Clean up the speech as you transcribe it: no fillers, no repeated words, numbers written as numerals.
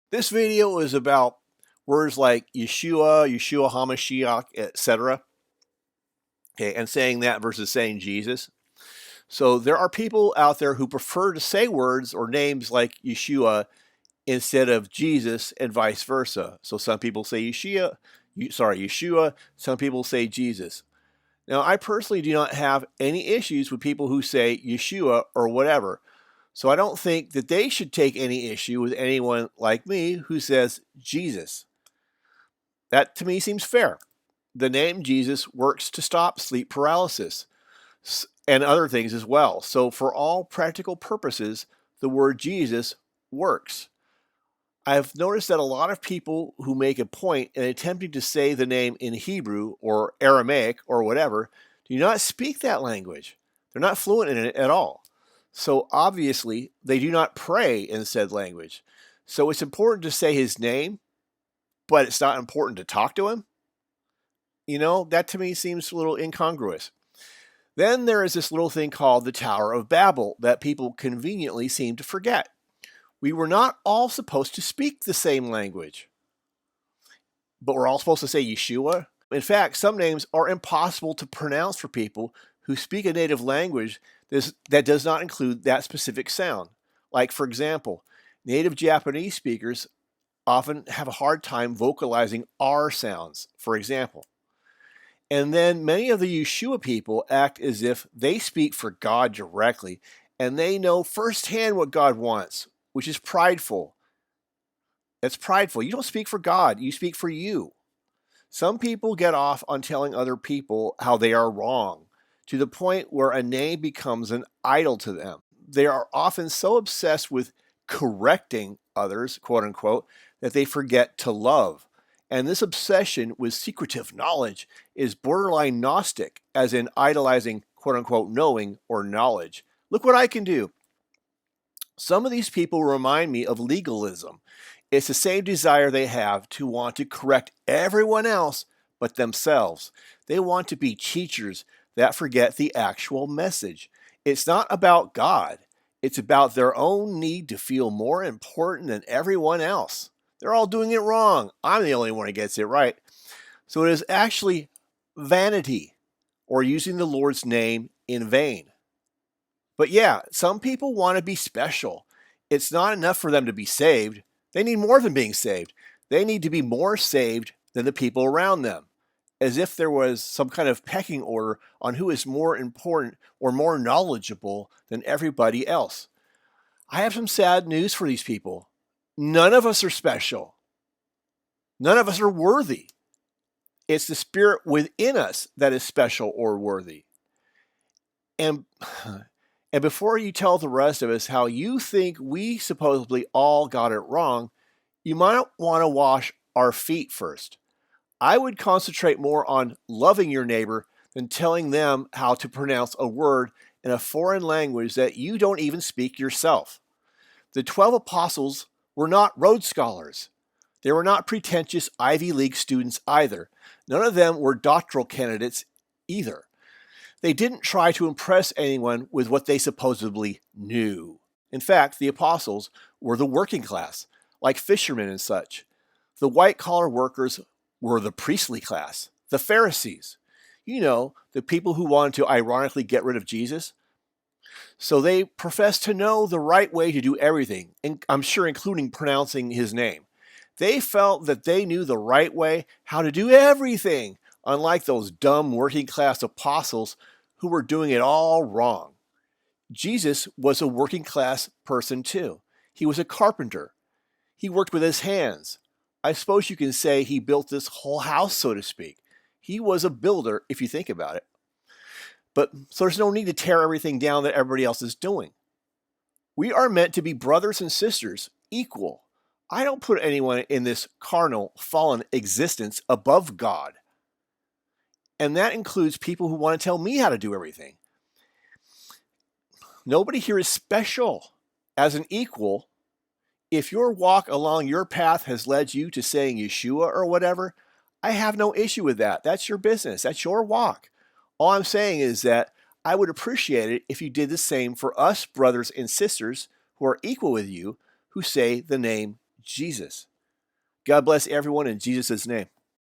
This video is about words like Yeshua, Yeshua HaMashiach, etc. Okay, and saying that versus saying Jesus. So there are people out there who prefer to say words or names like Yeshua instead of Jesus and vice versa. So some people say Yeshua, some people say Jesus. Now, I personally do not have any issues with people who say Yeshua or whatever. So I don't think that they should take any issue with anyone like me who says Jesus. That to me seems fair. The name Jesus works to stop sleep paralysis and other things as well. So for all practical purposes, the word Jesus works. I've noticed that a lot of people who make a point in attempting to say the name in Hebrew or Aramaic or whatever do not speak that language. They're not fluent in it at all. So obviously, they do not pray in said language. So it's important to say his name, but it's not important to talk to him. That to me seems a little incongruous. Then there is this little thing called the Tower of Babel that people conveniently seem to forget. We were not all supposed to speak the same language, but we're all supposed to say Yeshua. In fact, some names are impossible to pronounce for people who speak a native language that does not include that specific sound. Like, for example, native Japanese speakers often have a hard time vocalizing R sounds, for example. And then many of the Yeshua people act as if they speak for God directly and they know firsthand what God wants, which is prideful. That's prideful. You don't speak for God, you speak for you. Some people get off on telling other people how they are wrong, to the point where a name becomes an idol to them. They are often so obsessed with correcting others, quote unquote, that they forget to love. And this obsession with secretive knowledge is borderline Gnostic, as in idolizing, quote unquote, knowing or knowledge. Look what I can do. Some of these people remind me of legalism. It's the same desire they have to want to correct everyone else but themselves. They want to be teachers that forget the actual message. It's not about God. It's about their own need to feel more important than everyone else. They're all doing it wrong. I'm the only one who gets it right. So it is actually vanity or using the Lord's name in vain. But yeah, some people want to be special. It's not enough for them to be saved. They need more than being saved. They need to be more saved than the people around them, as if there was some kind of pecking order on who is more important or more knowledgeable than everybody else. I have some sad news for these people. None of us are special. None of us are worthy. It's the spirit within us that is special or worthy. And before you tell the rest of us how you think we supposedly all got it wrong, you might want to wash our feet first. I would concentrate more on loving your neighbor than telling them how to pronounce a word in a foreign language that you don't even speak yourself. The 12 apostles were not Rhodes Scholars. They were not pretentious Ivy League students either. None of them were doctoral candidates either. They didn't try to impress anyone with what they supposedly knew. In fact, the apostles were the working class, like fishermen and such. The white-collar workers were the priestly class, the Pharisees. The people who wanted to ironically get rid of Jesus. So they professed to know the right way to do everything, and I'm sure including pronouncing his name. They felt that they knew the right way how to do everything, unlike those dumb working class apostles who were doing it all wrong. Jesus was a working class person too. He was a carpenter. He worked with his hands. I suppose you can say he built this whole house, so to speak. He was a builder, if you think about it. But so there's no need to tear everything down that everybody else is doing. We are meant to be brothers and sisters, equal. I don't put anyone in this carnal, fallen existence above God. And that includes people who want to tell me how to do everything. Nobody here is special. As an equal, if your walk along your path has led you to saying Yeshua or whatever, I have no issue with that. That's your business. That's your walk. All I'm saying is that I would appreciate it if you did the same for us brothers and sisters who are equal with you, who say the name Jesus. God bless everyone in Jesus' name.